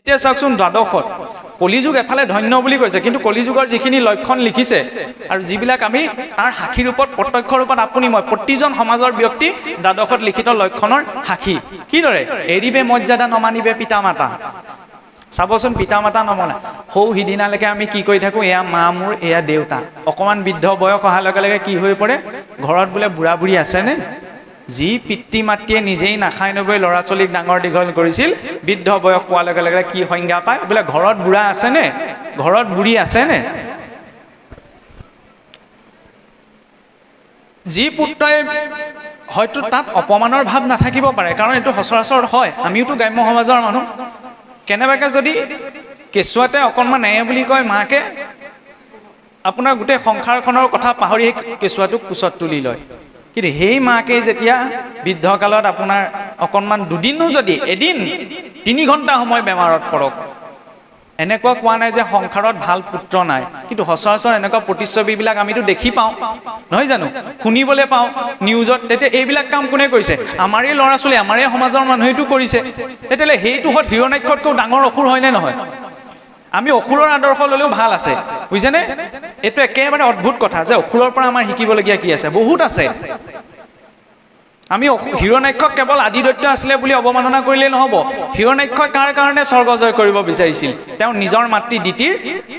এতিয়া চাওকচোন দ্বাদশত কলিযুগ এফালে ধন্য বুলি কৈছে, কিন্তু কলিযুগৰ যিখিনি লক্ষণ লিখিছে আৰু যিবিলাক আমি তাৰ সাক্ষী ৰূপত প্ৰত্যক্ষ ৰূপত আপুনি মই প্ৰতিজন সমাজৰ ব্যক্তি দ্বাদশত লিখিত লক্ষণৰ সাক্ষী। কিদৰে? এৰিবে মৰ্যাদা নমানিবে পিতা মাতা। চাবচোন, পিতা মাতা নমনা। সৌ সিদিনালৈকে আমি কি কৰি থাকোঁ, এয়া মা মোৰ, এয়া দেউতা। অকণমান বৃদ্ধ বয়স অহাৰ লগে লগে কি হৈ পৰে, ঘৰত বোলে বুঢ়া বুঢ়ী আছেনে? যি পিতৃ মাতৃয়ে নিজেই নাখাই নবৈ ল'ৰা ছোৱালীক ডাঙৰ দীঘল কৰিছিল, বৃদ্ধ বয়স পোৱাৰ লগে লগে কি সংজ্ঞা পায়, বোলে ঘৰত বুঢ়া আছেনে, ঘৰত বুঢ়ী আছেনে? যি পুত্ৰই হয়তো তাত অপমানৰ ভাৱ নাথাকিব পাৰে, কাৰণ এইটো সচৰাচৰ হয়, আমিওতো গ্ৰাম্য সমাজৰ মানুহ। কেনেবাকৈ যদি কেঁচুৱাতে অকণমান বুলি কয় মাকে, আপোনাৰ গোটেই সংসাৰখনৰ কথা পাহৰি কেঁচুৱাটোক কোচত তুলি লয়। কিন্তু সেই মাকে যেতিয়া বৃদ্ধকালত আপোনাৰ অকণমান দুদিনো যদি এদিন 3 ঘণ্টা সময় বেমাৰত পৰক, এনেকুৱা কোৱা নাই যে সংসাৰত ভাল পুত্ৰ নাই, কিন্তু সচৰাচৰ এনেকুৱা প্ৰতিচ্ছবিবিলাক আমিতো দেখি পাওঁ, নহয় জানো? শুনিবলৈ পাওঁ নিউজত। তেতিয়া এইবিলাক কাম কোনে কৰিছে? আমাৰেই ল'ৰা ছোৱালী, আমাৰেই সমাজৰ মানুহেতো কৰিছে। তেতিয়াহ'লে সেইটো হত হিৰণ্যাক্ষতকৈও ডাঙৰ অসুৰ হয়নে নহয়? আমি অসুৰৰ আদৰ্শ ল'লেও ভাল আছে, বুজিছেনে? এইটো একেবাৰে অদ্ভুত কথা যে অসুৰৰ পৰা আমাৰ শিকিবলগীয়া কি আছে? বহুত আছে। আমি হিৰণ্যাক্ষক কেৱল আদিদৈত্য আছিলে বুলি অৱমাননা কৰিলেই নহ'ব। হিৰণ্যাক্ষই কাৰ কাৰণে স্বৰ্গ জয় কৰিব বিচাৰিছিল? তেওঁ নিজৰ মাতৃ দিতিৰ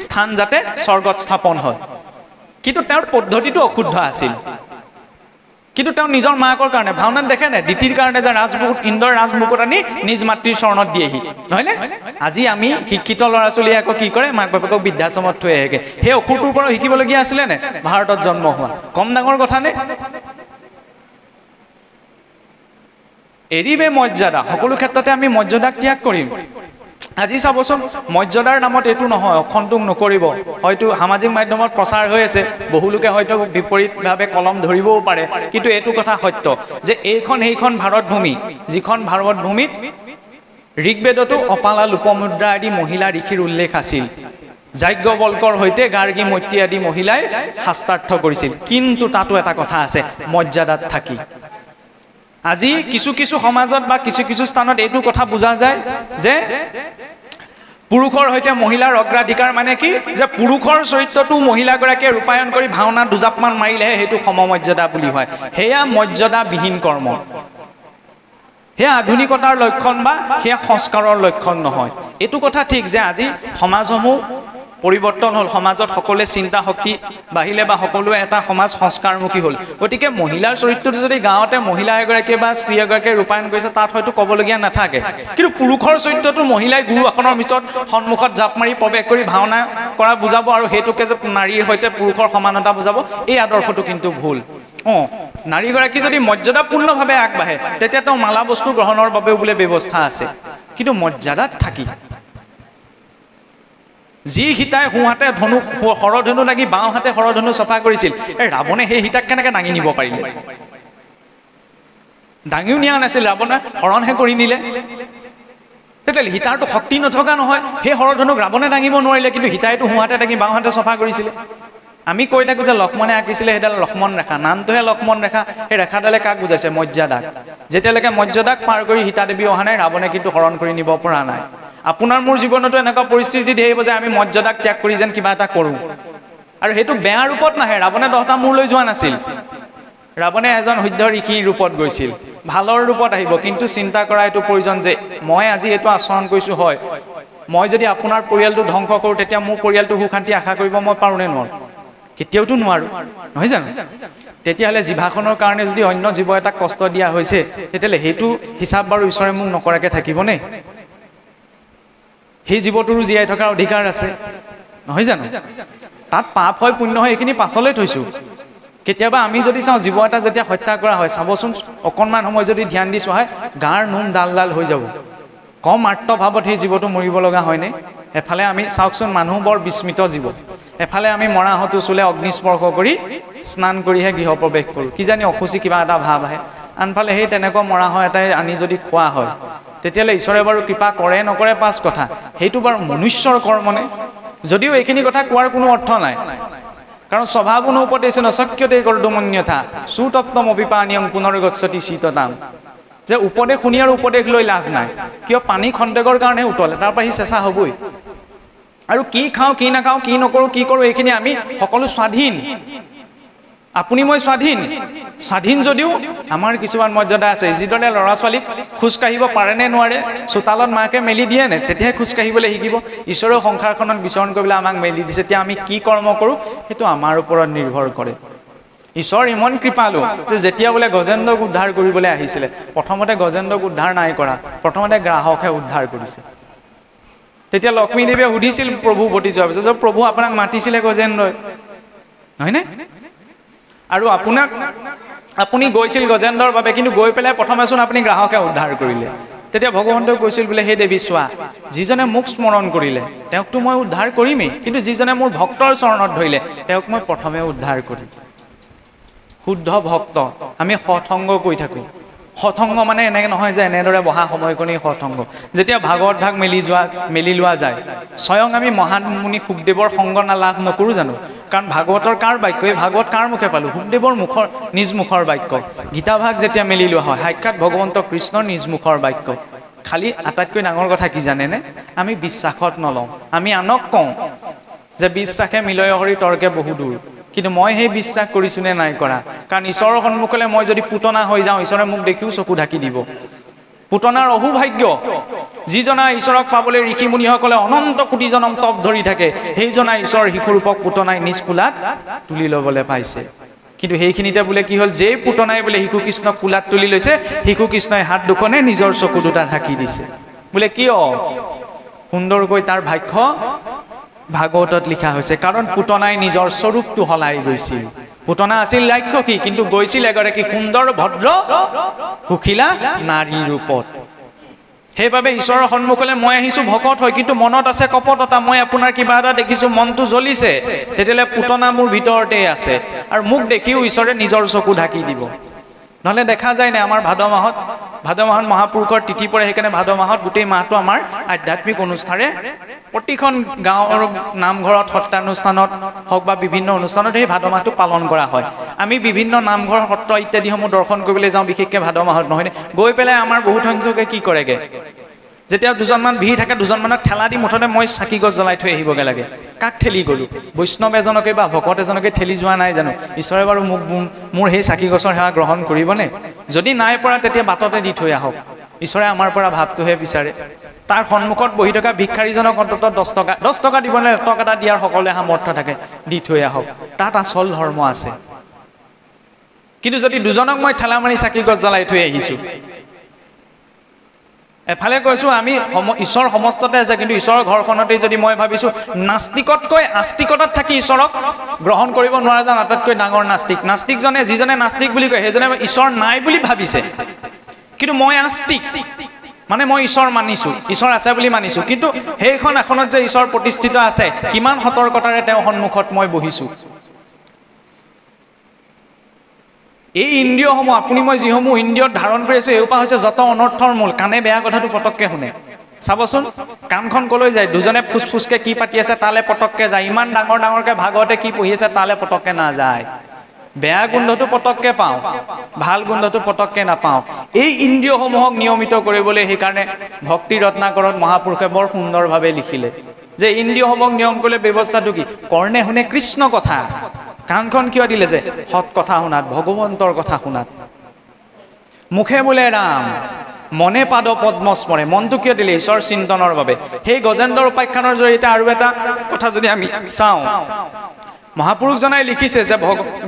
স্থান যাতে স্বৰ্গত স্থাপন হয়, কিন্তু তেওঁৰ পদ্ধতিটো অশুদ্ধ আছিল। কিন্তু তেওঁ নিজৰ মাকৰ কাৰণে, ভাওনাত দেখে নাই, দিতিৰ কাৰণে যে ৰাজমুকুট, ইন্দ্ৰৰ ৰাজমুকুট আনি নিজ মাতৃৰ চৰণত দিয়েহি, নহয়নে? আজি আমি শিক্ষিত ল'ৰা ছোৱালীয়ে আকৌ কি কৰে, মাক বাপেকক বৃদ্ধাশ্ৰমত থৈ আহেগে। সেই অসুৰটোৰ পৰা শিকিবলগীয়া আছিলে নে? ভাৰতত জন্ম হোৱা কম ডাঙৰ কথা নে? এৰিবে মৰ্যাদা, সকলো ক্ষেত্ৰতে আমি মৰ্যাদাক ত্যাগ কৰিম। আজি চাবচোন, মৰ্যাদাৰ নামত এইটো নহয়, অসন্তোষ নকৰিব। হয়তো সামাজিক মাধ্যমত প্ৰচাৰ হৈ আছে, বহুলোকে হয়তো বিপৰীতভাৱে কলম ধৰিবও পাৰে, কিন্তু এইটো কথা সত্য যে এইখন সেইখন ভাৰত ভূমি, যিখন ভাৰত ভূমিত ঋগ্বেদতো অপালা লোপমুদ্ৰা আদি মহিলা ঋষিৰ উল্লেখ আছিল। যাজ্ঞবল্কৰ সৈতে গাৰ্গী মৈত্ৰী আদি মহিলাই শাস্ত্ৰাৰ্থ কৰিছিল, কিন্তু তাতো এটা কথা আছে, মৰ্যাদাত থাকি। আজি কিছু কিছু সমাজত বা কিছু কিছু স্থানত এইটো কথা বুজা যায় যে পুৰুষৰ সৈতে মহিলাৰ অগ্ৰাধিকাৰ, মানে কি যে পুৰুষৰ চৰিত্ৰটো মহিলাগৰাকীয়ে ৰূপায়ণ কৰি ভাওনা দুজাপমান মাৰিলেহে সেইটো সমমৰ্যাদা বুলি হয়। সেয়া মৰ্যাদাবিহীন কৰ্ম, সেয়া আধুনিকতাৰ লক্ষণ বা সেয়া সংস্কাৰৰ লক্ষণ নহয়। এইটো কথা ঠিক যে আজি সমাজসমূহ পৰিৱৰ্তন হ'ল, সমাজত সকলোৱে চিন্তা শক্তি বাঢ়িলে বা সকলোৱে এটা সমাজ সংস্কাৰমুখী হ'ল। গতিকে মহিলাৰ চৰিত্ৰটো যদি গাঁৱতে মহিলা এগৰাকীয়ে বা স্ত্ৰী এগৰাকীয়ে ৰূপায়ণ কৰিছে, তাত হয়তো ক'বলগীয়া নাথাকে। কিন্তু পুৰুষৰ চৰিত্ৰটো মহিলাই গুৰু আসনৰ ভিতৰত সন্মুখত জাপ মাৰি প্ৰৱেশ কৰি ভাওনা কৰা বুজাব, আৰু সেইটোকে যে নাৰীৰ সৈতে পুৰুষৰ সমানতা বুজাব, এই আদৰ্শটো কিন্তু ভুল। নাৰীগৰাকী যদি মৰ্যাদাপূৰ্ণভাৱে আগবাঢ়ে, তেতিয়া তেওঁ মালা বস্তু গ্ৰহণৰ বাবেও বোলে ব্যৱস্থা আছে, কিন্তু মৰ্যাদাত থাকি। যি সীতাই সোঁহাতে ধনু শৰধনু লাগি বাওঁহাতে শৰধনু চফা কৰিছিল, ৰাৱণে সেই সীতাক কেনেকৈ দাঙি নিব পাৰিলে? দাঙিও নিয়া নাছিল, ৰাৱণে হৰণহে কৰি নিলে। তেতিয়াহ'লে সীতাৰতো শক্তি নথকা নহয়, সেই শৰধনুক ৰাৱণে দাঙিব নোৱাৰিলে, কিন্তু সীতাইতো সোঁহাতে দাঙি বাওঁহাতে চফা কৰিছিলে। আমি কৈ থাকোঁ যে লক্ষ্মণে আঁকিছিলে সেইডাল লক্ষ্মণ ৰেখা, নামটোহে লক্ষ্মণ ৰেখা। সেই ৰেখাডালে কাক বুজাইছে? মৰ্যাদাক। যেতিয়ালৈকে মৰ্যাদাক পাৰ কৰি সীতা দেৱী অহা নাই, ৰাৱণে কিন্তু হৰণ কৰি নিব পৰা নাই। আপোনাৰ মোৰ জীৱনতো এনেকুৱা পৰিস্থিতি আহিব যে আমি মৰ্যাদাক ত্যাগ কৰি যেন কিবা এটা কৰোঁ, আৰু সেইটো বেয়া ৰূপত নাহে। ৰাৱণে 10টা মূৰ লৈ যোৱা নাছিল, ৰাৱণে এজন শুদ্ধ ঋষিৰ ৰূপত গৈছিল, ভালৰ ৰূপত আহিব। কিন্তু চিন্তা কৰা এইটো প্ৰয়োজন যে মই আজি এইটো আচৰণ কৰিছোঁ, হয়, মই যদি আপোনাৰ পৰিয়ালটো ধ্বংস কৰোঁ, তেতিয়া মোৰ পৰিয়ালটো সুখ শান্তি আশা কৰিব মই পাৰোঁনে নোৱাৰোঁ? কেতিয়াওতো নোৱাৰোঁ, নহয় জানো? তেতিয়াহ'লে জিভাখনৰ কাৰণে যদি অন্য জীৱ এটাক কষ্ট দিয়া হৈছে, তেতিয়াহ'লে সেইটো হিচাপ বাৰু ঈশ্বৰে মোক নকৰাকৈ থাকিবনে? সেই জীৱটোৰো জীয়াই থকাৰ অধিকাৰ আছে, নহয় জানো? তাত পাপ হয় পুণ্য হয় এইখিনি পাছলৈ থৈছোঁ। কেতিয়াবা আমি যদি চাওঁ, জীৱ এটা যেতিয়া হত্যা কৰা হয়, চাবচোন অকণমান সময় যদি ধ্যান দি চোৱা হয়, গাৰ নোম ডাল ডাল হৈ যাব। কম আৰ্তভাৱত সেই জীৱটো মৰিব লগা হয়নে? এফালে আমি চাওকচোন, মানুহ বৰ বিস্মিত জীৱ। এফালে আমি মৰাহতো চুলে অগ্নিস্পৰ্শ কৰি স্নান কৰিহে গৃহ প্ৰৱেশ কৰোঁ, কিজানি অসুচি কিবা এটা ভাৱ আহে। আনফালে সেই তেনেকুৱা মৰাহ এটাই আনি যদি খোৱা হয়, তেতিয়াহ'লে ঈশ্বৰে বাৰু কৃপা কৰে নকৰে পাঁচ কথা, সেইটো বাৰু মনুষ্যৰ কৰ্মনে? যদিও এইখিনি কথা কোৱাৰ কোনো অৰ্থ নাই, কাৰণ স্বভাৱনো উপদেশ নশক্যতে কৰ্দুমন্যথা সুতপ্তম অভিপানীয়ং পুনৰ্গচ্ছতি শীততাম। যে উপদেশ শুনি আৰু উপদেশ লৈ লাভ নাই, কিয় পানী খন্তেকৰ কাৰণে উতলে, তাৰ পৰা সি চেঁচা হ'বই। আৰু কি খাওঁ কি নাখাওঁ, কি নকৰোঁ কি কৰোঁ, এইখিনি আমি সকলো স্বাধীন। আপুনি মই স্বাধীন, স্বাধীন যদিও আমাৰ কিছুমান মৰ্যাদা আছে। যিদৰে ল'ৰা ছোৱালীক খোজকাঢ়িব পাৰে নে নোৱাৰে, চোতালত মাকে মেলি দিয়ে নে, তেতিয়াহে খোজকাঢ়িবলৈ শিকিব। ঈশ্বৰৰ সংসাৰখনত বিচৰণ কৰিবলৈ আমাক মেলি দিছে, তেতিয়া আমি কি কৰ্ম কৰোঁ সেইটো আমাৰ ওপৰত নিৰ্ভৰ কৰে। ঈশ্বৰ ইমান কৃপালু যে যেতিয়া বোলে গজেন্দ্ৰক উদ্ধাৰ কৰিবলৈ আহিছিলে, প্ৰথমতে গজেন্দ্ৰক উদ্ধাৰ নাই কৰা, প্ৰথমতে গ্ৰাহকহে উদ্ধাৰ কৰিছে। তেতিয়া লক্ষ্মীদেৱীয়ে সুধিছিল প্ৰভু উভতি যোৱাৰ পিছত, যে প্ৰভু আপোনাক মাতিছিলে গজেন্দ্ৰই, হয়নে? আৰু আপুনি গৈছিল গজেন্দ্ৰৰ বাবে, কিন্তু গৈ পেলাই প্ৰথমেচোন আপুনি গ্ৰাহকে উদ্ধাৰ কৰিলে। তেতিয়া ভগৱন্তই কৈছিল বোলে, হে দেৱী চোৱা, যিজনে মোক স্মৰণ কৰিলে তেওঁকতো মই উদ্ধাৰ কৰিমেই, কিন্তু যিজনে মোৰ ভক্তৰ চৰণত ধৰিলে তেওঁক মই প্ৰথমে উদ্ধাৰ কৰিম। শুদ্ধ ভক্ত আমি সৎসংগ কৰি থাকোঁ। সৎসংগ মানে এনেকৈ নহয় যে এনেদৰে বহা সময়কণেই সৎসংগ। যেতিয়া ভাগৱত ভাগ মেলি লোৱা যায়, স্বয়ং আমি মহান মুনি শুকদেৱৰ সংগ লাভ নকৰোঁ জানো? কাৰণ ভাগৱতৰ কাৰ বাক্য, এই ভাগৱত কাৰ মুখে পালোঁ? শুকদেৱৰ নিজ মুখৰ বাক্য। গীতা ভাগ যেতিয়া মেলি লোৱা হয়, সাক্ষাৎ ভগৱন্ত কৃষ্ণৰ নিজ মুখৰ বাক্য। খালি আটাইতকৈ ডাঙৰ কথা কি জানেনে? আমি বিশ্বাসত নলওঁ। আমি আনক কওঁ যে বিশ্বাসে মিলয় হৰি তৰ্কে বহু দূৰ, কিন্তু মই সেই বিশ্বাস কৰিছোঁ নে নাই কৰা? কাৰণ ঈশ্বৰৰ সন্মুখলৈ মই যদি পুতনা হৈ যাওঁ, ঈশ্বৰে মোক দেখিও চকু ঢাকি দিব। পুতনাৰ অহুভাগ্য। যিজনা ঈশ্বৰক পাবলৈ ঋষি মুনিসকলে অনন্ত কোটি জনম তপ ধৰি থাকে, সেইজনা ঈশ্বৰৰ শিশুৰূপক পুতনাই নিজ কোলাত তুলি ল'বলৈ পাইছে। কিন্তু সেইখিনিতে বোলে কি হ'ল, যেই পুতনাই বোলে শিশু কৃষ্ণক কোলাত তুলি লৈছে, শিশু কৃষ্ণই হাত দুখনে নিজৰ চকু দুটা ঢাকি দিছে। বোলে কিয়? সুন্দৰকৈ তাৰ ভাষ্য ভাগৱতত লিখা হৈছে, কাৰণ পুতনাই নিজৰ স্বৰূপটো সলাই গৈছিল। পুতনা আছিল ৰাক্ষসী, কিন্তু গৈছিল এগৰাকী সুন্দৰ ভদ্ৰ সুশীলা নাৰী ৰূপত। সেইবাবে ঈশ্বৰৰ সন্মুখলৈ মই আহিছোঁ ভকত হয়, কিন্তু মনত আছে কপটতা। মই আপোনাৰ কিবা এটা দেখিছোঁ, মনটো জ্বলিছে, তেতিয়াহ'লে পুতনা মোৰ ভিতৰতে আছে, আৰু মোক দেখিও ঈশ্বৰে নিজৰ চকু ঢাকি দিব। নহ'লে দেখা যায় নে আমাৰ ভাদ মাহত মহাপুৰুষৰ তিথি পৰে, সেইকাৰণে ভাদ মাহত গোটেই মাহটো আমাৰ আধ্যাত্মিক অনুষ্ঠানে প্ৰতিখন গাঁৱৰ নামঘৰত, সত্ৰানুষ্ঠানত হওক বা বিভিন্ন অনুষ্ঠানত সেই ভাদ মাহটো পালন কৰা হয়। আমি বিভিন্ন নামঘৰ, সত্ৰ ইত্যাদিসমূহ দৰ্শন কৰিবলৈ যাওঁ, বিশেষকৈ ভাদ মাহত, নহয়নে? গৈ পেলাই আমাৰ বহুত সংখ্যকে কি কৰেগৈ, যেতিয়া দুজনমান ভিৰ থাকে, দুজনমানক ঠেলা দি মুঠতে মই চাকি গছ জ্বলাই থৈ আহিবগৈ লাগে। কাক ঠেলি গ'লোঁ? বৈষ্ণৱ এজনকে বা ভকত এজনকে ঠেলি যোৱা নাই জানো? ঈশ্বৰে বাৰু মোৰ সেই চাকি গছৰ সেৱা গ্ৰহণ কৰিবনে? যদি নাই পৰা, তেতিয়া বাটতে দি থৈ আহক। ঈশ্বৰে আমাৰ পৰা ভাৱটোহে বিচাৰে। তাৰ সন্মুখত বহি থকা ভিক্ষাৰীজনক অন্ততঃ 10 টকা দিবনে, টকা এটা দিয়াৰ সকলোৱে সামৰ্থ্য থাকে, দি থৈ আহক। তাত আচল ধৰ্ম আছে। কিন্তু যদি দুজনক মই ঠেলা মাৰি চাকি গছ জ্বলাই থৈ আহিছোঁ, এফালে কৈছোঁ আমি ঈশ্বৰ সমস্ততে আছে, কিন্তু ঈশ্বৰৰ ঘৰখনতেই যদি মই ভাবিছোঁ নাস্তিকতকৈ আস্তিকতাত থাকি ঈশ্বৰক গ্ৰহণ কৰিব নোৱাৰা যেন আটাইতকৈ ডাঙৰ নাস্তিক। নাস্তিকজনে, যিজনে নাস্তিক বুলি কয়, সেইজনে ঈশ্বৰ নাই বুলি ভাবিছে, কিন্তু মই আস্তিক, মানে মই ঈশ্বৰ মানিছোঁ, ঈশ্বৰ আছে বুলি মানিছোঁ, কিন্তু সেইখন এখনত যে ঈশ্বৰ প্ৰতিষ্ঠিত আছে, কিমান সতৰ্কতাৰে তেওঁৰ সন্মুখত মই বহিছোঁ। এই ইন্দ্ৰিয়সমূহ, আপুনি মই যিসমূহ ইন্দ্ৰিয়ত ধাৰণ কৰি আছোঁ, এইসোপা হৈছে যত অনৰ্থৰ মূল। কাণে বেয়া কথাটো পটককৈ শুনে। চাবচোন, কাণখন কলৈ যায়? দুজনে ফুচফুচকৈ কি পাতি আছে তালৈ পটককৈ যায়। ইমান ডাঙৰ ডাঙৰকৈ ভাগৱতে কি পঢ়ি আছে তালৈ পটককৈ নাযায়। বেয়া গোন্ধটো পটককৈ পাওঁ, ভাল গোন্ধটো পটককৈ নাপাওঁ। এই ইন্দ্ৰিয়সমূহক নিয়মিত কৰিবলৈ সেইকাৰণে ভক্তি ৰত্নাকৰত মহাপুৰুষে বৰ সুন্দৰভাৱে লিখিলে যে ইন্দ্ৰিয়সমূহক নিয়ম কৰিলে ব্যৱস্থাটো কি? কৰ্ণে শুনে কৃষ্ণ কথা। কাণখন কিয় দিলে? যে সৎ কথা শুনাত, ভগৱন্তৰ কথা শুনাত। মুখে বোলে ৰাম, মনে পাদ পদ্ম স্মৰে। মনটো কিয় দিলে? ঈশ্বৰ চিন্তনৰ বাবে। সেই গজেন্দ্ৰৰ উপাখ্যানৰ জৰিয়তে আৰু এটা কথা যদি আমি চাওঁ, মহাপুৰুষজনাই লিখিছে যে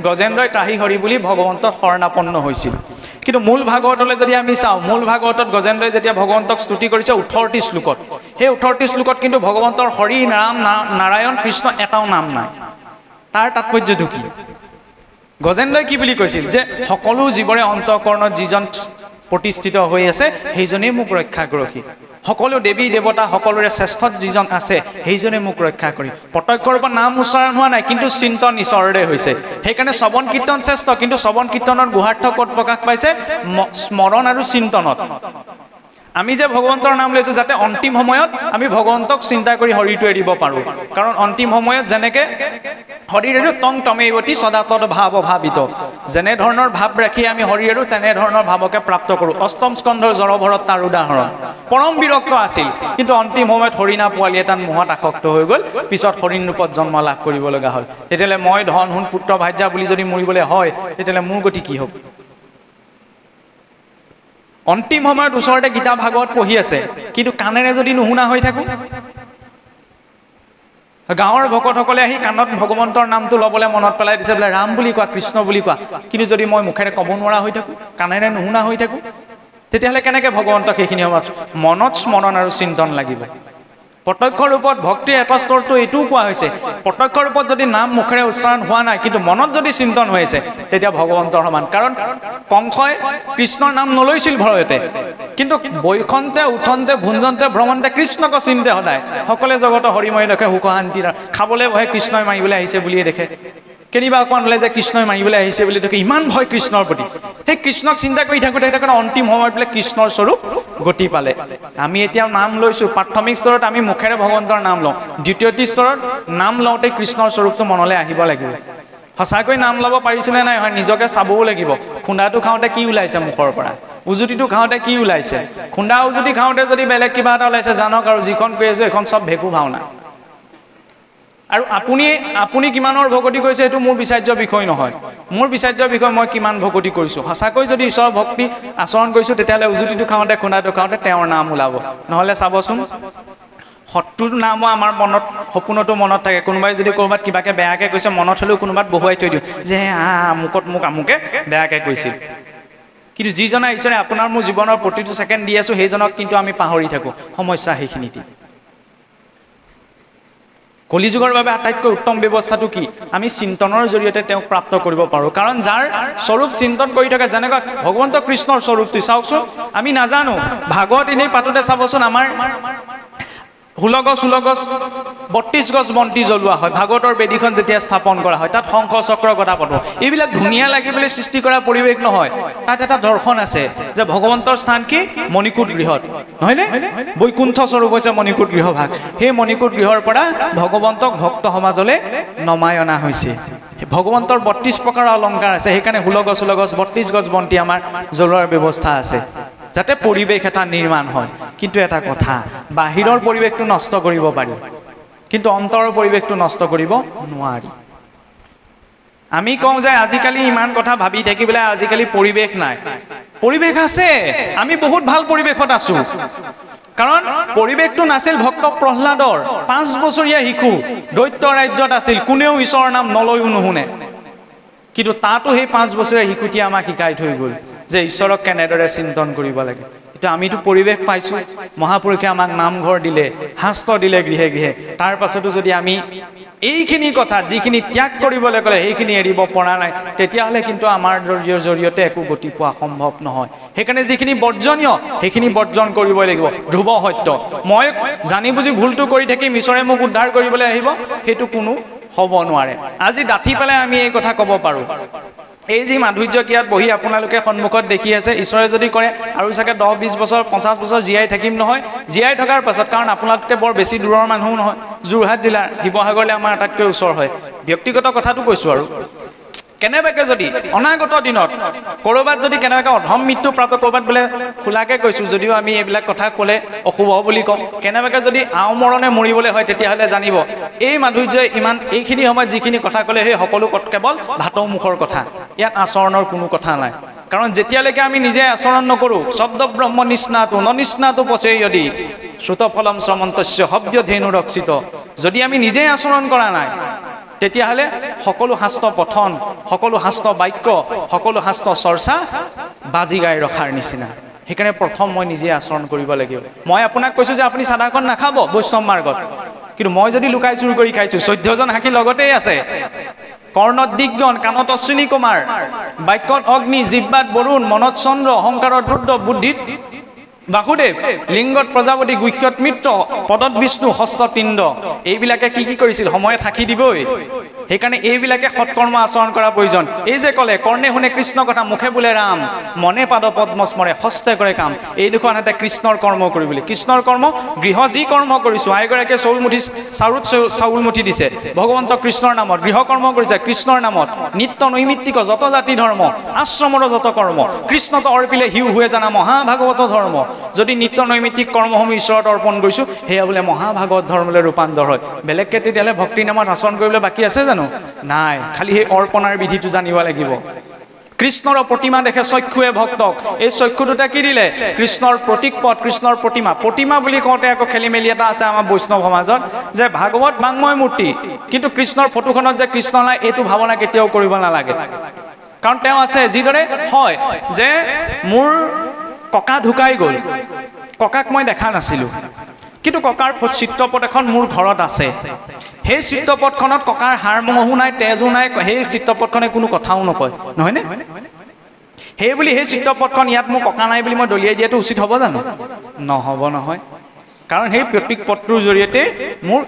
গজেন্দ্ৰই ত্ৰাহি হৰি বুলি ভগৱন্তক শৰণাপন্ন হৈছিল। কিন্তু মূল ভাগৱতলৈ যদি আমি চাওঁ, মূল ভাগৱতত গজেন্দ্ৰই যেতিয়া ভগৱন্তক স্তুতি কৰিছে 18টি শ্লোকত, সেই 18টি শ্লোকত কিন্তু ভগৱন্তৰ হৰি, ৰাম, নাৰায়ণ, কৃষ্ণ এটাও নাম নাই। তাৰ তাৎপৰ্যটো কি? গজেন্দ্ৰই কি বুলি কৈছিল? যে সকলো জীৱৰে অন্তঃকৰণত যিজন প্ৰতিষ্ঠিত হৈ আছে, সেইজনেই মোক ৰক্ষা কৰকী। সকলো দেৱী দেৱতা, সকলোৰে শ্ৰেষ্ঠত যিজন আছে, সেইজনে মোক ৰক্ষা কৰি। প্ৰত্যক্ষ ৰূপত নাম উচ্চাৰণ হোৱা নাই, কিন্তু চিন্তন ঈশ্বৰৰে হৈছে। সেইকাৰণে শ্ৰৱণ কীৰ্তন শ্ৰেষ্ঠ, কিন্তু শ্ৰৱণ কীৰ্তনৰ গুহাৰ্থ ক'ত প্ৰকাশ পাইছে? স্মৰণ আৰু চিন্তনত। আমি যে ভগৱন্তৰ নাম লৈছোঁ যাতে অন্তিম সময়ত আমি ভগৱন্তক চিন্তা কৰি শৰীৰটো এৰিব পাৰোঁ। কাৰণ অন্তিম সময়ত যেনেকৈ শৰীৰ এৰো তং তমেৱতী সদাতদ ভাৱ ভাবিত, যেনেধৰণৰ ভাৱ ৰাখি আমি শৰীৰ এৰো তেনেধৰণৰ ভাৱকে প্ৰাপ্ত কৰোঁ। অষ্টম স্কন্ধৰ জড়ভৰত তাৰ উদাহৰণ। পৰম বিৰক্ত আছিল, কিন্তু অন্তিম সময়ত হৰিণা পোৱালি এটাত মোহত আসক্ত হৈ গ'ল, পিছত হৰিণ ৰূপত জন্ম লাভ কৰিব লগা হ'ল। তেতিয়াহ'লে মই ধন সোণ পুত্ৰ ভাৰ্যা বুলি যদি মৰিবলৈ হয়, তেতিয়াহ'লে মোৰ গতি কি হ'ব? অন্তিম সময়ত ওচৰতে গীতা ভাগৱত পঢ়ি আছে, কিন্তু কাণেৰে যদি নুশুনা হৈ থাকোঁ, গাঁৱৰ ভকতসকলে আহি কাণত ভগৱন্তৰ নামটো ল'বলৈ মনত পেলাই দিছে, বোলে ৰাম বুলি কোৱা, কৃষ্ণ বুলি কোৱা, কিন্তু যদি মই মুখেৰে ক'ব নোৱাৰা হৈ থাকোঁ, কাণেৰে নুশুনা হৈ থাকোঁ, তেতিয়াহ'লে কেনেকৈ ভগৱন্তক সেইখিনি সময়ত মনত স্মৰণ আৰু চিন্তন লাগিব। প্ৰত্যক্ষ ৰূপত ভক্তিৰ এটা স্তৰটো এইটোও কোৱা হৈছে, প্ৰত্যক্ষ ৰূপত যদি নাম মুখেৰে উচ্চাৰণ হোৱা নাই, কিন্তু মনত যদি চিন্তন হৈ আছে, তেতিয়া ভগৱন্তৰ সমান। কাৰণ কংসই কৃষ্ণৰ নাম নলৈছিল ভয়তে, কিন্তু বৈখন্তে উঠন্তে ভুঞ্জন্তে ভ্ৰমন্তে কৃষ্ণক চিন্তে সদায়। সকলোৱে জগতৰ হৰিময় দেখে, সুখ শান্তি খাবলৈ বহে কৃষ্ণই মাৰিবলৈ আহিছে বুলিয়ে দেখে। কেনিবা অকণমান ওলাই যে কৃষ্ণই মাৰিবলৈ আহিছে বুলি দেখে, ইমান ভয় কৃষ্ণৰ প্ৰতি। সেই কৃষ্ণক চিন্তা কৰি থাকোঁতে অন্তিম সময়ত বোলে কৃষ্ণৰ স্বৰূপ গতি পালে। আমি এতিয়া নাম লৈছোঁ, প্ৰাথমিক স্তৰত আমি মুখেৰে ভগৱন্তৰ নাম লওঁ, দ্বিতীয়টি স্তৰত নাম লওঁতে কৃষ্ণৰ স্বৰূপটো মনলৈ আহিব লাগিব। সঁচাকৈ নাম ল'ব পাৰিছোনে নাই হয় নিজকে চাবও লাগিব। খুন্দাটো খাওঁতে কি ওলাইছে মুখৰ পৰা, উজুতিটো খাওঁতে কি ওলাইছে, খুন্দা উজুতি খাওঁতে যদি বেলেগ কিবা এটা ওলাইছে জানক আৰু যিখন কৰি আছোঁ এইখন চব ভেকু ভাওনা। আৰু আপুনি কিমানৰ ভকতি কৰিছে এইটো মোৰ বিচাৰ্য বিষয় নহয়। মোৰ বিচাৰ্য বিষয় মই কিমান ভকতি কৰিছোঁ। সঁচাকৈ যদি ঈশ্বৰৰ ভক্তি আচৰণ কৰিছোঁ, তেতিয়াহ'লে উজুতিটো খাওঁতে খুন্দাটো খাওঁতে তেওঁৰ নাম ওলাব। নহ'লে চাবচোন, শত্ৰুৰ নামো আমাৰ মনত সপোনতো মনত থাকে। কোনোবাই যদি ক'ৰবাত কিবাকৈ বেয়াকৈ কৈছে, মনত হ'লেও কোনোবাত বহুৱাই থৈ দিওঁ যে আমুকত মোক আমুকে বেয়াকৈ কৈছিল। কিন্তু যিজনে ঈশ্বৰে আপোনাৰ মোৰ জীৱনৰ প্ৰতিটো ছেকেণ্ড দি আছোঁ, সেইজনক কিন্তু আমি পাহৰি থাকোঁ। সমস্যা সেইখিনিতে। কলিযুগৰ বাবে আটাইতকৈ উত্তম ব্যৱস্থাটো কি? আমি চিন্তনৰ জৰিয়তে তেওঁক প্ৰাপ্ত কৰিব পাৰোঁ। কাৰণ যাৰ স্বৰূপ চিন্তন কৰি থাকে, যেনেকুৱা ভগৱন্ত কৃষ্ণৰ স্বৰূপটো চাওকচোন, আমি নাজানো। ভাগৱত এনেই পাতোতে চাবচোন, আমাৰ 16 গছ 32 গছ বন্তি জ্বলোৱা হয়। ভাগৱতৰ বেদীখন যেতিয়া স্থাপন কৰা হয়, তাত শংখ চক্ৰ গদা পদ্ম, এইবিলাক ধুনীয়া লাগিবলৈ সৃষ্টি কৰা পৰিৱেশ নহয়। তাত এটা দৰ্শন আছে যে ভগৱন্তৰ স্থান কি? মণিকূট গৃহত, নহয়নে? বৈকুণ্ঠ স্বৰূপ হৈছে মণিকূট গৃহভাগ। সেই মণিকূট গৃহৰ পৰা ভগৱন্তক ভক্ত সমাজলৈ নমাই অনা হৈছে। ভগৱন্তৰ 32 প্ৰকাৰৰ অলংকাৰ আছে, সেইকাৰণে 16 গছ 32 গছ বন্তি আমাৰ জ্বলোৱাৰ ব্যৱস্থা আছে, যাতে পৰিৱেশ এটা নিৰ্মাণ হয়। কিন্তু এটা কথা, বাহিৰৰ পৰিৱেশটো নষ্ট কৰিব পাৰি, কিন্তু অন্তৰৰ পৰিৱেশটো নষ্ট কৰিব নোৱাৰি। আমি কওঁ যে আজিকালি ইমান কথা ভাবি থাকিবলৈ আজিকালি পৰিৱেশ নাই। পৰিৱেশ আছে, আমি বহুত ভাল পৰিৱেশত আছোঁ। কাৰণ পৰিৱেশটো নাছিল ভক্ত প্ৰহ্লাদৰ, 5 বছৰীয়া শিশু দৈত্য ৰাজ্যত আছিল, কোনেও ঈশ্বৰৰ নাম নলৈও নুশুনে। কিন্তু তাতো সেই 5 বছৰীয়া শিশুটিয়ে আমাক শিকাই থৈ গ'ল যে ঈশ্বৰক কেনেদৰে চিন্তন কৰিব লাগে। এতিয়া আমিতো পৰিৱেশ পাইছোঁ, মহাপুৰুষে আমাক নামঘৰ দিলে, শাস্ত্ৰ দিলে গৃহে গৃহে। তাৰ পাছতো যদি আমি এইখিনি কথা যিখিনি ত্যাগ কৰিবলৈ ক'লে সেইখিনি এৰিব পৰা নাই, তেতিয়াহ'লে কিন্তু আমাৰ জৰিয়তে একো গতি পোৱা সম্ভৱ নহয়। সেইকাৰণে যিখিনি বৰ্জনীয় সেইখিনি বৰ্জন কৰিবই লাগিব। ধ্ৰুৱ সত্য, মই জানি বুজি ভুলটো কৰি থাকিম, ঈশ্বৰে মোক উদ্ধাৰ কৰিবলৈ আহিব, সেইটো কোনো হ'ব নোৱাৰে। আজি ডাঠি পেলাই আমি এই কথা ক'ব পাৰোঁ। এই যি মাধুৰ্য ইয়াত বহি আপোনালোকে সন্মুখত দেখি আছে, ঈশ্বৰে যদি কৰে আৰু চাগে 10-20 বছৰ 50 বছৰ জীয়াই থাকিম নহয়। জীয়াই থকাৰ পাছত, কাৰণ আপোনালোকে বৰ বেছি দূৰৰ মানুহ নহয়, যোৰহাট জিলাৰ, শিৱসাগৰলৈ আমাৰ আটাইতকৈ ওচৰ হয়। ব্যক্তিগত কথাটো কৈছোঁ আৰু কেনেবাকৈ যদি অনাগত দিনত ক'ৰবাত যদি কেনেবাকৈ অধম মৃত্যু প্ৰাপ্ত, ক'ৰবাত বোলে খোলাকৈ কৈছোঁ যদিও আমি এইবিলাক কথা ক'লে অশুভ বুলি কওঁ, কেনেবাকৈ যদি আওমৰণে মৰিবলৈ হয়, তেতিয়াহ'লে জানিব এই মাধুৰ্যই ইমান এইখিনি সময়ত যিখিনি কথা ক'লে সেই সকলো কেৱল ভাটৌ মুখৰ কথা, ইয়াত আচৰণৰ কোনো কথা নাই। কাৰণ যেতিয়ালৈকে আমি নিজে আচৰণ নকৰোঁ, শব্দ ব্ৰহ্ম নিষ্ণাটো ননিষ্ণাটো পচে যদি শ্ৰুতফলম শ্ৰমন্তস্য শব্দ ধেনু ৰক্ষিত, যদি আমি নিজে আচৰণ কৰা নাই, তেতিয়াহ'লে সকলো শাস্ত্ৰ পঠন, সকলো শাস্ত্ৰ বাক্য, সকলো শাস্ত্ৰ চৰ্চা বাজি গাই ৰখাৰ নিচিনা। সেইকাৰণে প্ৰথম মই নিজে আচৰণ কৰিব লাগিব। মই আপোনাক কৈছোঁ যে আপুনি চাদাখন নাখাব বৈষ্ণৱ মাৰ্গত, কিন্তু মই যদি লুকাই চুৰ কৰি খাইছোঁ, 14জন সাক্ষী লগতেই আছে। কৰ্ণত দিগগণ, কাণত অশ্বিনী কুমাৰ, বাক্যত অগ্নি, জিহ্বাত বৰুণ, মনত চন্দ্ৰ, অহংকাৰত ৰুদ্ৰ, বুদ্ধিত বাসুদেৱ, লিংগত প্ৰজাপতি, গুহ্যত মিত্ৰ, পদত বিষ্ণু, হস্ত পিণ্ড। এইবিলাকে কি কৰিছিল? সময়ত সাক্ষী দিবই। সেইকাৰণে এইবিলাকে সৎকৰ্ম আচৰণ কৰা প্ৰয়োজন এই যে ক'লে কৰ্ণে শুনে কৃষ্ণ কথা মুখে বোলে ৰাম মনে পাদ পদ্ম স্মৰে হস্তে কৰে কাম এই দুখন হাতে কৃষ্ণৰ কৰ্ম কৰিবলৈ কৃষ্ণৰ কৰ্ম গৃহ যি কৰ্ম কৰিছোঁ আইগৰাকীয়ে চাউল মুঠি দিছে ভগৱন্ত কৃষ্ণৰ নামত গৃহ কৰ্ম কৰিছে কৃষ্ণৰ নামত নিত্য নৈমিত্তিক যত জাতি ধৰ্ম আশ্ৰমৰ যত কৰ্ম কৃষ্ণত অৰ্পিলে হিউ হুৱে জানা মহাভাগৱত ধৰ্ম যদি নিত্য নৈমিত্তিক কৰ্মসমূহ ঈশ্বৰত অৰ্পণ কৰিছোঁ সেয়া বোলে মহাভাগৱত ধৰ্মলৈ ৰূপান্তৰ হয় বেলেগকৈ তেতিয়াহ'লে ভক্তি নামত আচৰণ কৰিবলৈ বাকী আছে জানো নাই খালি সেই অৰ্পণাৰ বিধিটো জানিব লাগিব কৃষ্ণৰ প্ৰতিমা দেখে চক্ষুৱে ভক্তক এই চক্ষু দুটা কি দিলে কৃষ্ণৰ প্ৰতীক পদ কৃষ্ণৰ প্ৰতিমা বুলি কওঁতে আকৌ খেলি মেলি এটা আছে আমাৰ বৈষ্ণৱ সমাজত যে ভাগৱত বাংময় মূৰ্তি কিন্তু কৃষ্ণৰ ফটোখনত যে কৃষ্ণ নাই এইটো ভাৱনা কেতিয়াও কৰিব নালাগে কাৰণ তেওঁ আছে যিদৰে হয় যে মোৰ ককা ঢুকাই গ'ল ককাক মই দেখা নাছিলোঁ কিন্তু ককাৰ চিত্ৰপট এখন মোৰ ঘৰত আছে সেই চিত্ৰপটখনত ককাৰ হাড় মঙহো নাই তেজো নাই সেই চিত্ৰপটখনে কোনো কথাও নকয় নহয়নে সেই বুলি সেই চিত্ৰপটখন ইয়াত মোৰ ককা নাই বুলি মই দলিয়াই দিয়াটো উচিত হ'ব জানো নহ'ব নহয় কাৰণ সেই প্ৰতীক পটটোৰ জৰিয়তে মোৰ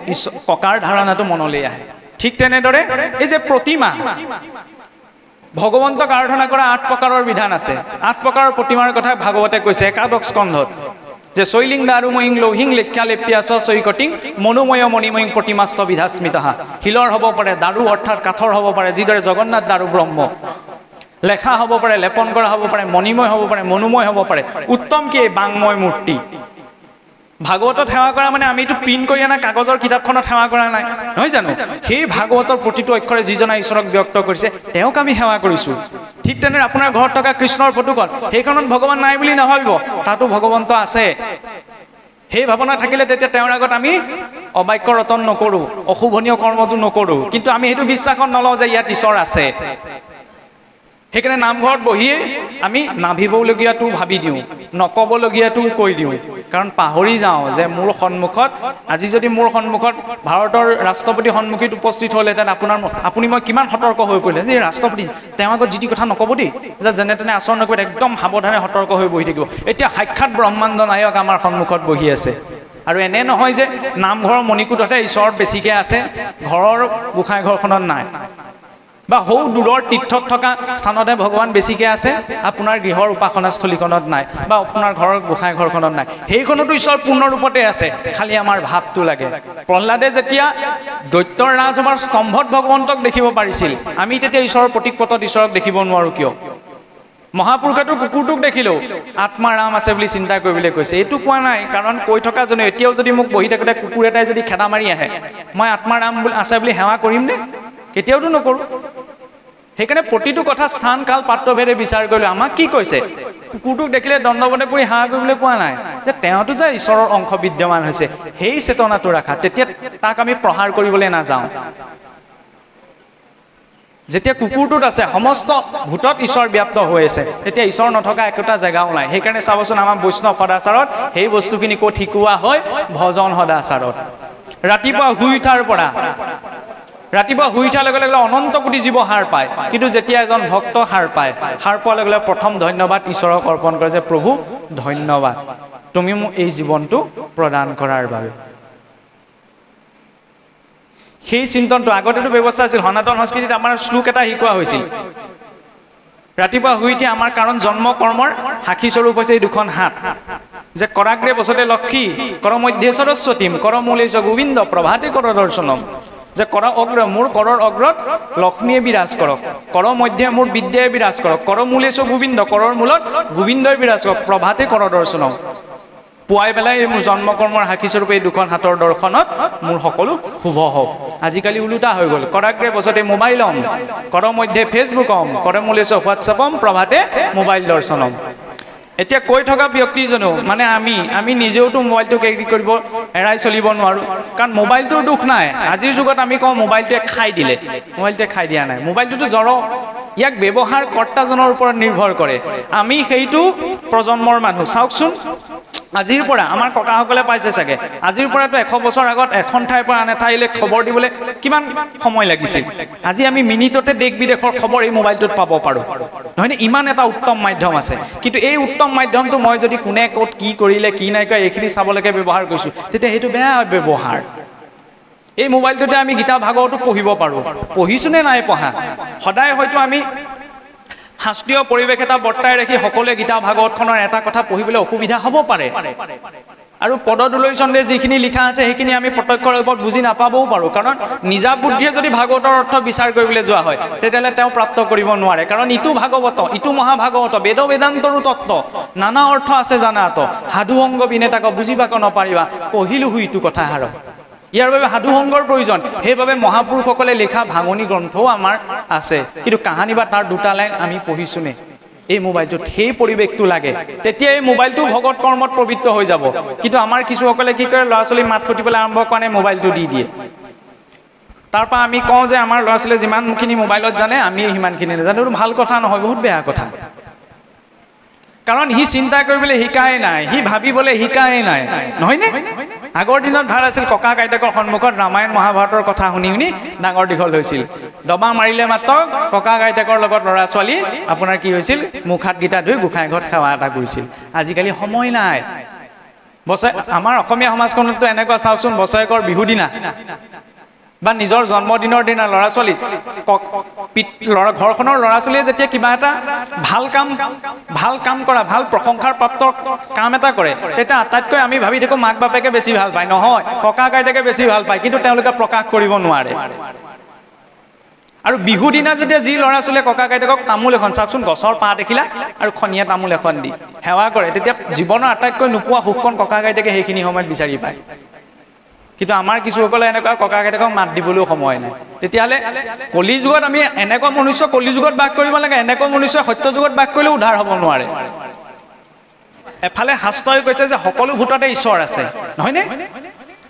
ককাৰ ধাৰণাটো মনলৈ আহে ঠিক তেনেদৰে এই যে প্ৰতিমা ভগৱন্তক আৰাধনা কৰা 8 প্ৰকাৰৰ বিধান আছে 8 প্ৰকাৰৰ প্ৰতিমাৰ কথা ভাগৱতে কৈছে একাদশ স্কন্ধত যে শৈলিং দাৰুময়িং লৌহিং লেখ্যা লেপিয়াছ চৈকটিং মনোময় মণিময়িং প্ৰতিমাস্ত বিধাস্মিতহা শিলৰ হ'ব পাৰে দাৰু অৰ্থাৎ কাঠৰ হ'ব পাৰে যিদৰে জগন্নাথ দাৰু ব্ৰহ্ম লেখা হ'ব পাৰে লেপন কৰা হ'ব পাৰে মণিময় হ'ব পাৰে মনোময় হ'ব পাৰে উত্তম কি বাংময় মূৰ্তি ভাগৱতত সেৱা কৰা মানে আমিতো প্ৰিণ্ট কৰি অনা কাগজৰ কিতাপখনত সেৱা কৰা নাই নহয় জানো সেই ভাগৱতৰ প্ৰতিটো অক্ষৰে যিজনে ঈশ্বৰক ব্যক্ত কৰিছে তেওঁক আমি সেৱা কৰিছোঁ ঠিক তেনেদৰে আপোনাৰ ঘৰত থকা কৃষ্ণৰ ফটোখন সেইখনত ভগৱান নাই বুলি নাভাবিব তাতো ভগৱন্ত আছে সেই ভাৱনা থাকিলে তেতিয়া তেওঁৰ আগত আমি অবাক্য ৰতন নকৰোঁ অশুভনীয় কৰ্মটো নকৰোঁ কিন্তু আমি সেইটো বিশ্বাসত নলওঁ যে ইয়াত ঈশ্বৰ আছে সেইকাৰণে নামঘৰত বহিয়ে আমি নাভিবলগীয়াটো ভাবি দিওঁ নক'বলগীয়াটো কৈ দিওঁ কাৰণ পাহৰি যাওঁ যে মোৰ সন্মুখত আজি যদি মোৰ সন্মুখত ভাৰতৰ ৰাষ্ট্ৰপতি সন্মুখীত উপস্থিত হ'লহেঁতেন আপুনি মই কিমান সতৰ্ক হৈ পৰিলে যে ৰাষ্ট্ৰপতি তেওঁৰ আগত যি টি কথা নক'ব দেই যে যেনে তেনে আচৰণ নকৰি একদম সাৱধানে সতৰ্ক হৈ বহি থাকিব এতিয়া সাক্ষাৎ ব্ৰহ্মাণ্ড নায়ক আমাৰ সন্মুখত বহি আছে আৰু এনে নহয় যে নামঘৰৰ মণিকূটতহে ঈশ্বৰ বেছিকৈ আছে ঘৰৰ গোসাঁই ঘৰখনত নাই বা সৌ দূৰৰ তীৰ্থত থকা স্থানতহে ভগৱান বেছিকৈ আছে আপোনাৰ গৃহৰ উপাসনাস্থলীখনত নাই বা আপোনাৰ ঘৰৰ গোসাঁই ঘৰখনত নাই সেইখনতো ঈশ্বৰ পূৰ্ণ ৰূপতে আছে খালি আমাৰ ভাৱটো লাগে প্ৰহ্লাদে যেতিয়া দৈত্যৰ ৰাজসভাৰ স্তম্ভত ভগৱন্তক দেখিব পাৰিছিল আমি তেতিয়া ঈশ্বৰৰ প্ৰতীক পটত ঈশ্বৰক দেখিব নোৱাৰোঁ কিয় মহাপুৰুষেতো কুকুৰটোক দেখিলেও আত্মা ৰাম আছে বুলি চিন্তা কৰিবলৈ কৈছে এইটো কোৱা নাই কাৰণ কৈ থকা জনে এতিয়াও যদি মোক বহি থাকোঁতে কুকুৰ এটাই যদি খেদা মাৰি আহে মই আত্মা ৰাম আছে বুলি সেৱা কৰিম নে কেতিয়াওতো নকৰোঁ সেইকাৰণে প্ৰতিটো কথা স্থান কাল পাত্ৰভেদে বিচাৰ কৰিলোঁ আমাক কি কৈছে কুকুৰটোক দেখিলে দণ্ডবতে পৰি সেৱা কৰিবলৈ কোৱা নাই যে তেওঁতো যে ঈশ্বৰৰ অংশ বিদ্যমান হৈছে সেই চেতনাটো ৰাখা তেতিয়া তাক আমি প্ৰহাৰ কৰিবলৈ নাযাওঁ যেতিয়া কুকুৰটোত আছে সমস্ত ভূতত ঈশ্বৰ ব্যাপ্ত হৈ আছে তেতিয়া ঈশ্বৰ নথকা একোটা জেগাও নাই সেইকাৰণে চাবচোন আমাৰ বৈষ্ণৱ সদাচাৰত সেই বস্তুখিনি ক'ত শিকোৱা হয় ভজন সদাচাৰত ৰাতিপুৱা শুই উঠাৰ পৰা ৰাতিপুৱা শুই উঠাৰ লগে লগে অনন্ত কোটি জীৱ সাৰ পায় কিন্তু যেতিয়া এজন ভক্ত সাৰ পায় সাৰ পোৱাৰ লগে লগে প্ৰথম ধন্যবাদ ঈশ্বৰক অৰ্পণ কৰে যে প্ৰভু ধন্যবাদ তুমি মোক এই জীৱনটো প্ৰদান কৰাৰ বাবে সেই চিন্তনটো আগতেতো ব্যৱস্থা আছিল সনাতন সংস্কৃতিত আমাৰ শ্লোক এটা শিকোৱা হৈছিল ৰাতিপুৱা শুই উঠি আমাৰ কাৰণ জন্ম কৰ্মৰ সাক্ষী স্বৰূপ হৈছে এই দুখন হাত যে কৰাগ্ৰে বসতে লক্ষ্মী কৰ মধ্যে সৰস্বতীম কৰ মূলে গোবিন্দ প্ৰভাতে কৰ দৰ্শনম যে কৰ অগ্ৰ মোৰ কৰৰ অগ্ৰত লক্ষ্মীয়ে বিৰাজ কৰক কৰ মধ্যে মোৰ বিদ্যাই বিৰাজ কৰক কৰ মূলে গোবিন্দ কৰৰ মূলত গোবিন্দই বিৰাজ কৰক প্ৰভাতে কৰ দৰ্শনম পুৱাই পেলাই মোৰ জন্মকৰ্মৰ সাক্ষীস্বৰূপে এই দুখন হাতৰ দৰ্শনত মোৰ সকলো শুভ হওক আজিকালি ওলোটা হৈ গ'ল কৰাগ্ৰে বসতে মোবাইলম কৰ মধ্যে ফেচবুকম কৰ মূলে হোৱাটছএপম প্ৰভাতে মোবাইল দৰ্শনম এতিয়া কৈ থকা ব্যক্তিজনো মানে আমি নিজেওতো মোবাইলটোক এগ্ৰি কৰিব এৰাই চলিব নোৱাৰোঁ কাৰণ মোবাইলটোৰ দুখ নাই আজিৰ যুগত আমি কওঁ মোবাইলটোৱে খাই দিলে মোবাইলটোৱে খাই দিয়া নাই মোবাইলটোতো জড় ইয়াক ব্যৱহাৰ কৰ্তাজনৰ ওপৰত নিৰ্ভৰ কৰে আমি সেইটো প্ৰজন্মৰ মানুহ চাওকচোন আজিৰ পৰা আমাৰ ককাসকলে পাইছে চাগে আজিৰ পৰাতো 100 বছৰ আগত এখন ঠাইৰ পৰা আন ঠাইলৈ খবৰ দিবলৈ কিমান সময় লাগিছিল আজি আমি মিনিটতে দেশ বিদেশৰ খবৰ এই মোবাইলটোত পাব পাৰোঁ নহয়নে ইমান এটা উত্তম মাধ্যম আছে কিন্তু এই উত্তম মাধ্যমটো মই যদি কোনে ক'ত কি কৰিলে কি নাই কৰা এইখিনি চাবলৈকে ব্যৱহাৰ কৰিছোঁ তেতিয়া সেইটো বেয়া ব্যৱহাৰ এই মোবাইলটোতে আমি গীতা ভাগৱতো পঢ়িব পাৰোঁ। পঢ়িছোঁ নে নাই পঢ়া? সদায় হয়তো আমি শাস্ত্ৰীয় পৰিৱেশ এটা বৰ্তাই ৰাখি সকলোৱে গীতা ভাগৱতখনৰ এটা কথা পঢ়িবলৈ অসুবিধা হ'ব পাৰে, আৰু পদদুলৈ চন্দে যিখিনি লিখা আছে সেইখিনি আমি প্ৰত্যক্ষ ৰূপত বুজি নাপাবও পাৰোঁ। কাৰণ নিজা বুদ্ধিয়ে যদি ভাগৱতৰ অৰ্থ বিচাৰ কৰিবলৈ যোৱা হয় তেতিয়াহ'লে তেওঁ প্ৰাপ্ত কৰিব নোৱাৰে। কাৰণ ইটো ভাগৱত, ইটো মহাভাগৱত, বেদ বেদান্তৰো তত্ত্ব, নানা অৰ্থ আছে জানাত, সাধু সংগ বিনে তাক বুজিবাক নপাৰিবা, পঢ়িলোঁ ইটো কথা হাৰ। ইয়াৰ বাবে সাধু সংগৰ প্ৰয়োজন। সেইবাবে মহাপুৰুষসকলে লিখা ভাঙনি গ্ৰন্থও আমাৰ আছে, কিন্তু কাহানী বা তাৰ দুটা লাইন আমি পঢ়িছোঁনে? এই মোবাইলটোত সেই পৰিৱেশটো লাগে, তেতিয়া এই মোবাইলটো ভগত কৰ্মত পবিত্ৰ হৈ যাব। কিন্তু আমাৰ কিছুসকলে কি কৰে, ল'ৰা ছোৱালী মাত ফুটিবলৈ আৰম্ভ কৰা নাই, মোবাইলটো দি দিয়ে। তাৰপৰা আমি কওঁ যে আমাৰ ল'ৰা ছোৱালীয়ে যিমানখিনি মোবাইলত জানে আমি সিমানখিনি নাজানো। এইটো ভাল কথা নহয়, বহুত বেয়া কথা। কাৰণ সি চিন্তা কৰিবলৈ শিকাই নাই, সি ভাবিবলৈ শিকাই নাই, নহয়নে? আগৰ দিনত ভাল আছিল, ককা আইতাকৰ সন্মুখত ৰামায়ণ মহাভাৰতৰ কথা শুনি শুনি ডাঙৰ দীঘল হৈছিল। দবা মাৰিলে মাত্ৰ ককা আইতাকৰ লগত ল'ৰা ছোৱালী আপোনাৰ কি হৈছিল, মুখ হাত গীতা ধুই গোঁসাই ঘৰত সেৱা এটা কৰিছিল। আজিকালি সময় নাই। আমাৰ অসমীয়া সমাজখনতো এনেকুৱা চাওকচোন, বছৰেকৰ বিহু দিনা বা নিজৰ জন্মদিনৰ দিনা ল'ৰা ছোৱালী ঘৰখনৰ ল'ৰা ছোৱালীয়ে যেতিয়া কিবা এটা ভাল কাম কৰা, ভাল প্ৰশংসাৰ প্ৰাপ্ত কাম এটা কৰে, তেতিয়া আটাইতকৈ আমি ভাবি থাকোঁ মাক বাপেকে বেছি ভাল পায়। নহয়, ককা আইতাকে বেছি ভাল পায়, কিন্তু তেওঁলোকে প্ৰকাশ কৰিব নোৱাৰে। আৰু বিহু দিনা যেতিয়া যি ল'ৰা ছোৱালীয়ে ককা আইতাকক তামোল এখন, চাওকচোন গছৰ পাত দেখিলা আৰু খনীয়া তামোল এখন দি সেৱা কৰে, তেতিয়া জীৱনৰ আটাইতকৈ নোপোৱা সুখকণ ককা আইতাকে সেইখিনি সময়ত বিচাৰি পায়। কিন্তু আমাৰ কিছুসকলে এনেকুৱা ককা আইতাকক মাত দিবলৈও সময় নাই। তেতিয়াহ'লে কলি যুগত আমি এনেকুৱা মনুষ্য কলি যুগত বাস কৰিব লাগে, এনেকুৱা মনুষ্য সত্য যুগত বাস কৰিলেও উদ্ধাৰ হ'ব নোৱাৰে। এফালে শাস্ত্ৰই কৈছে যে সকলো ভূততে ঈশ্বৰ আছে, নহয়নে?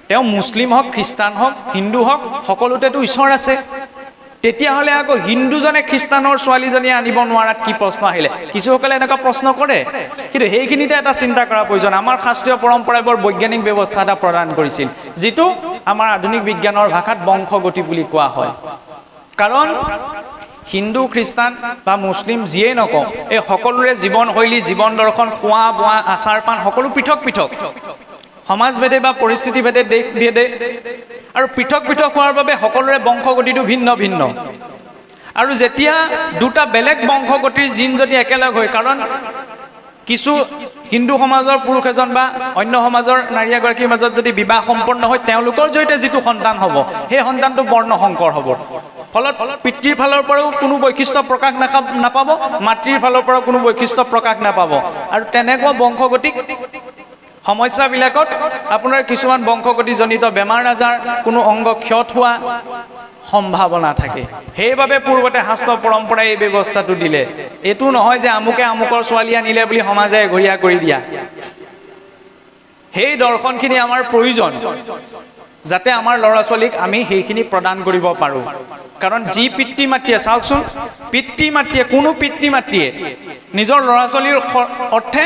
তেওঁ মুছলিম হওক, খ্ৰীষ্টান হওক, হিন্দু হওক, সকলোতেতো ঈশ্বৰ আছে। তেতিয়াহ'লে আকৌ হিন্দুজনে খ্ৰীষ্টানৰ ছোৱালীজনী আনিব নোৱাৰাত কি প্ৰশ্ন আহিলে? কিছুসকলে এনেকুৱা প্ৰশ্ন কৰে, কিন্তু সেইখিনিতে এটা চিন্তা কৰাৰ প্ৰয়োজন। আমাৰ শাস্ত্ৰীয় পৰম্পৰাই বৰ বৈজ্ঞানিক ব্যৱস্থা এটা প্ৰদান কৰিছিল, যিটো আমাৰ আধুনিক বিজ্ঞানৰ ভাষাত বংশগতি বুলি কোৱা হয়। কাৰণ হিন্দু, খ্ৰীষ্টান বা মুছলিম যিয়েই নকওঁ, এই সকলোৰে জীৱনশৈলী, জীৱন দৰ্শন, খোৱা বোৱা, আচাৰ পাণ সকলো পৃথক পৃথক, সমাজভেদে বা পৰিস্থিতিভেদে, দেশভেদে, আৰু পৃথক পৃথক হোৱাৰ বাবে সকলোৰে বংশগতিটো ভিন্ন ভিন্ন। আৰু যেতিয়া দুটা বেলেগ বংশগতিৰ জিন যদি একেলগ হয়, কাৰণ কিছু হিন্দু সমাজৰ পুৰুষ এজন বা অন্য সমাজৰ নাৰী এগৰাকীৰ মাজত যদি বিবাহ সম্পন্ন হয়, তেওঁলোকৰ জৰিয়তে যিটো সন্তান হ'ব সেই সন্তানটো বৰ্ণশংকৰ হ'ব। ফলত পিতৃৰ ফালৰ পৰাও কোনো বৈশিষ্ট্য প্ৰকাশ নাপাব, মাতৃৰ ফালৰ পৰাও কোনো বৈশিষ্ট্য প্ৰকাশ নাপাব। আৰু তেনেকুৱা বংশগতিক সমস্যাবিলাকত আপোনাৰ কিছুমান বংশগতিজনিত বেমাৰ আজাৰ, কোনো অংগ ক্ষত হোৱা সম্ভাৱনা থাকে। সেইবাবে পূৰ্বতে শাস্ত্ৰ পৰম্পৰাই এই ব্যৱস্থাটো দিলে। এইটো নহয় যে আমুকে আমুকৰ ছোৱালী আনিলে বুলি সমাজে ঘৰীয়া কৰি দিয়া। সেই দৰ্শনখিনি আমাৰ প্ৰয়োজন, যাতে আমাৰ ল'ৰা ছোৱালীক আমি সেইখিনি প্ৰদান কৰিব পাৰোঁ। কাৰণ যি পিতৃ মাতৃয়ে, চাওকচোন, পিতৃ মাতৃয়ে, কোনো পিতৃ মাতৃয়ে নিজৰ ল'ৰা ছোৱালীৰ অৰ্থে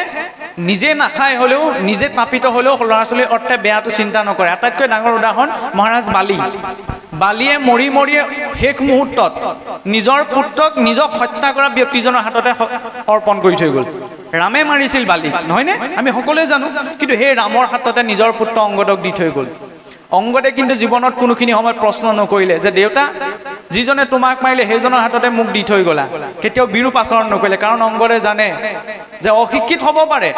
নিজে নাখাই হ'লেও, নিজে তাপিত হ'লেও ল'ৰা ছোৱালীৰ অৰ্থে বেয়াটো চিন্তা নকৰে। আটাইতকৈ ডাঙৰ উদাহৰণ মহাৰাজ বালিয়ে মৰি শেষ মুহূৰ্তত নিজৰ পুত্ৰক নিজক হত্যা কৰা ব্যক্তিজনৰ হাততে অৰ্পণ কৰি থৈ গ'ল। ৰামে মাৰিছিল বালিক, নহয়নে? আমি সকলোৱে জানো। কিন্তু সেই ৰামৰ হাততে নিজৰ পুত্ৰ অংগদক দি থৈ গ'ল। অংগদে কিন্তু জীৱনত কোনোখিনি সময়ত প্ৰশ্ন নকৰিলে যে দেউতা, যিজনে তোমাক মাৰিলে সেইজনৰ হাততে মোক দি থৈ গ'লা। কেতিয়াও বিৰূপ আচৰণ নকৰিলে, কাৰণ অংগদে জানে যে অশিক্ষিত হ'ব পাৰে,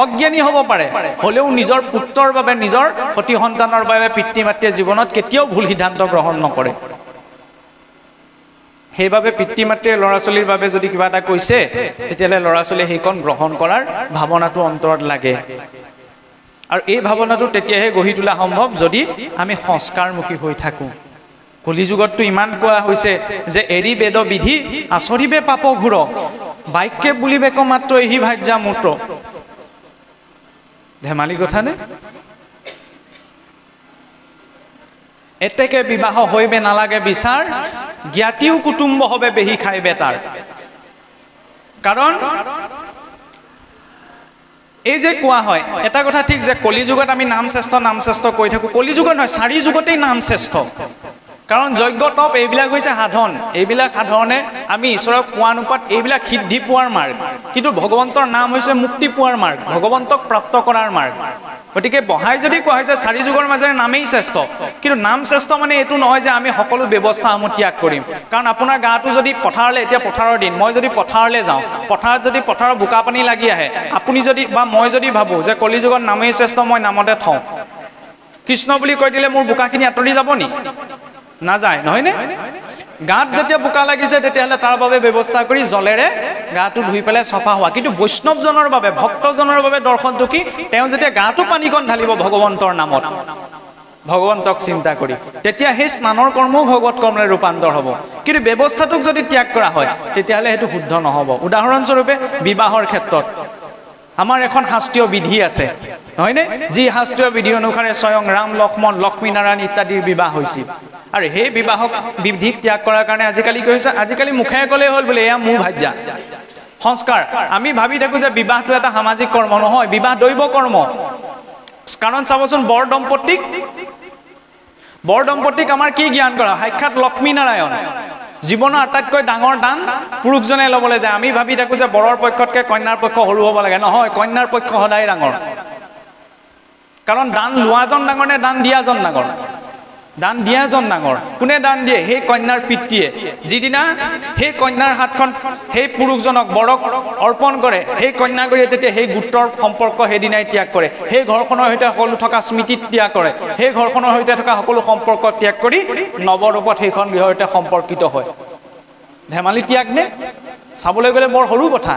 অজ্ঞানী হ'ব পাৰে, হ'লেও নিজৰ পুত্ৰৰ বাবে, নিজৰ সতি সন্তানৰ বাবে পিতৃ মাতৃয়ে জীৱনত কেতিয়াও ভুল সিদ্ধান্ত গ্ৰহণ নকৰে। সেইবাবে পিতৃ মাতৃয়ে ল'ৰা ছোৱালীৰ বাবে যদি কিবা এটা কৈছে, তেতিয়াহ'লে ল'ৰা ছোৱালীয়ে সেইকণ গ্ৰহণ কৰাৰ ভাৱনাটো অন্তৰত লাগে। আৰু এই ভাৱনাটো তেতিয়াহে গঢ়ি তোলা সম্ভৱ যদি আমি সংস্কাৰমুখী হৈ থাকোঁ। কলিযুগতটো ইমান কোৱা হৈছে যে এৰি বেদ বিধি আচৰিবে পাপ ঘূৰ, বাক্যে বুলিবেক মাত্ৰ এহি ভাজ্যা মূত্ৰ। ধেমালি কথানে? এতেকে বিবাহ হৈবে নালাগে বিচাৰ, জ্ঞাতিও কুটুম্ব হবে বেহি খাইবে তাৰ। কাৰণ এই যে কোৱা হয়, এটা কথা ঠিক যে কলিযুগত আমি নাম শ্ৰেষ্ঠ কৈ থাকোঁ। কলিযুগত নহয়, 4 যুগতেই নাম শ্ৰেষ্ঠ। কাৰণ যজ্ঞ তপ এইবিলাক হৈছে সাধন, এইবিলাক সাধনে আমি ঈশ্বৰক পোৱা নোপোৱাত এইবিলাক সিদ্ধি পোৱাৰ মাৰ্গ, কিন্তু ভগৱন্তৰ নাম হৈছে মুক্তি পোৱাৰ মাৰ্গ, ভগৱন্তক প্ৰাপ্ত কৰাৰ মাৰ্গ। গতিকে বহাই যদি কোৱা হৈছে চাৰি যুগৰ মাজেৰে নামেই শ্ৰেষ্ঠ, কিন্তু নাম শ্ৰেষ্ঠ মানে এইটো নহয় যে আমি সকলো ব্যৱস্থাসমূহ ত্যাগ কৰিম। কাৰণ আপোনাৰ গাটো যদি পথাৰলৈ, এতিয়া পথাৰৰ দিন, মই যদি পথাৰলৈ যাওঁ, পথাৰত যদি পথাৰৰ বোকা পানী লাগি আহে, আপুনি যদি বা মই যদি ভাবোঁ যে কলিযুগত নামেই শ্ৰেষ্ঠ, মই নামতে থওঁ, কৃষ্ণ বুলি কৈ দিলে মোৰ বোকাখিনি আঁতৰি যাব নি? নাযায়, নহয়নে? গাত যেতিয়া বোকা লাগিছে তেতিয়াহ'লে তাৰ বাবে ব্যৱস্থা কৰি জলেৰে গাটো ধুই পেলাই চফা হোৱা। কিন্তু বৈষ্ণৱজনৰ বাবে, ভক্তজনৰ বাবে দৰ্শনটো কি? তেওঁ যেতিয়া গাটো পানীকণ ঢালিব ভগৱন্তৰ নামত, ভগৱন্তক চিন্তা কৰি, তেতিয়া সেই স্নানৰ কৰ্মও ভগৱত কৰ্মলৈ ৰূপান্তৰ হ'ব। কিন্তু ব্যৱস্থাটোক যদি ত্যাগ কৰা হয় তেতিয়াহ'লে সেইটো শুদ্ধ নহ'ব। উদাহৰণস্বৰূপে বিবাহৰ ক্ষেত্ৰত আমাৰ এখন শাস্ত্ৰীয় বিধি আছে, নহয়নে? যি শাস্ত্ৰীয় বিধি অনুসাৰে স্বয়ং ৰাম, লক্ষ্মণ, লক্ষ্মী নাৰায়ণ ইত্যাদিৰ বিবাহ হৈছিল। আৰু সেই বিবাহক বিধিক ত্যাগ কৰাৰ কাৰণে আজিকালি কি হৈছে? আজিকালি মুখেৰে ক'লেই হ'ল বোলে এয়া মোৰ ভাৰ্যা, সংস্কাৰ। আমি ভাবি থাকোঁ যে বিবাহটো এটা সামাজিক কৰ্ম, নহয়, বিবাহ দৈৱ কৰ্ম। কাৰণ চাবচোন বৰ দম্পতীক আমাৰ কি জ্ঞান কৰা? সাক্ষাৎ লক্ষ্মী নাৰায়ণ। জীৱনৰ আটাইতকৈ ডাঙৰ দান পুৰুষজনে ল'বলৈ যায়। আমি ভাবি থাকোঁ যে বৰৰ পক্ষতকৈ কন্যাৰ পক্ষ সৰু হ'ব লাগে, নহয়, কন্যাৰ পক্ষ সদায় ডাঙৰ। কাৰণ দান লোৱাজন ডাঙৰ নে দান দিয়াজন ডাঙৰ? দান দিয়াজন ডাঙৰ। কোনে দান দিয়ে? সেই কন্যাৰ পিতৃয়ে। যিদিনা সেই কন্যাৰ হাতখন সেই পুৰুষজনক, বৰক অৰ্পণ কৰে, সেই কন্যাগৰীয়ে তেতিয়া সেই গোত্ৰৰ সম্পৰ্ক সেইদিনাই ত্যাগ কৰে, সেই ঘৰখনৰ সৈতে সকলো থকা স্মৃতি ত্যাগ কৰে, সেই ঘৰখনৰ সৈতে থকা সকলো সম্পৰ্ক ত্যাগ কৰি নৱৰূপত সেইখন গৃহৰ সৈতে সম্পৰ্কিত হয়। ধেমালি ত্যাগ নে? চাবলৈ গ'লে বৰ সৰু কথা।